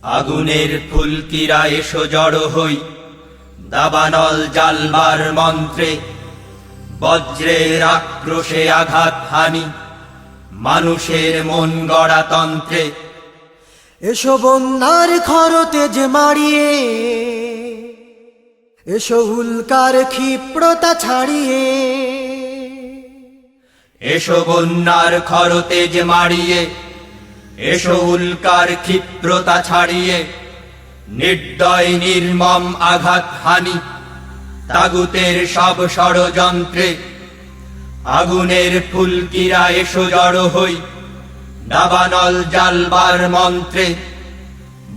আগুনের ফুলকিরা এসো জড়ো হই, দাবানল জ্বালবার মন্ত্রে, বজ্রের আক্রোশে আঘাত হানি মানুষের মন গড়া তন্ত্রে। এসো বন্যার খরতে যে মারিয়ে, এসো উল্কার ক্ষিপ্রতা ছাড়িয়ে, এসো বন্যার খরতেজ মারিয়ে, এসো উল্কার ক্ষিপ্রতা ছাড়িয়ে, নির্দয় নির্মম আঘাত হানি তাগুতের সব ষড়যন্ত্রে। আগুনের ফুলকিরা এসো জড়ো হই, দাবানল জ্বালবার মন্ত্রে,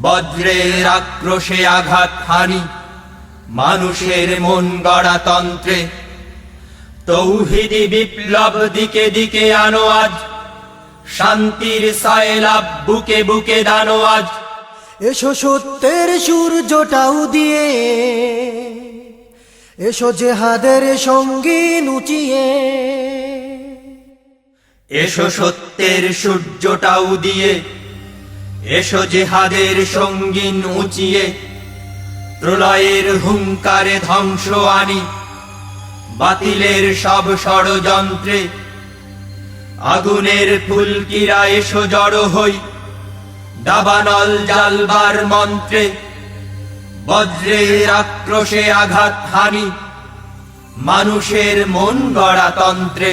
বজ্রের আক্রোশে আঘাত হানি মানুষের মন গড়া তন্ত্রে। তৌহিদি বিপ্লব দিকে দিকে আনো আজ, শান্তির সায়লাভ বুকে বুকে দানো আজ। এসো সত্যের সূর্যটাও দিয়ে, এসো জেহাদের সঙ্গী নুচিয়ে, এসো সত্যের সূর্যটাও দিয়ে, এসো জেহাদের সঙ্গীন উঁচিয়ে। প্রলয়ের হুঙ্কারে ধ্বংস আনি বাতিলের সব ষড়যন্ত্রে। আগুনের ফুলকিরা এসো জড়ো হই, দাবানল জ্বালবার মন্ত্রে, বজ্রের আক্রোশে আঘাত হানি মানুষের মন গড়া তন্ত্রে।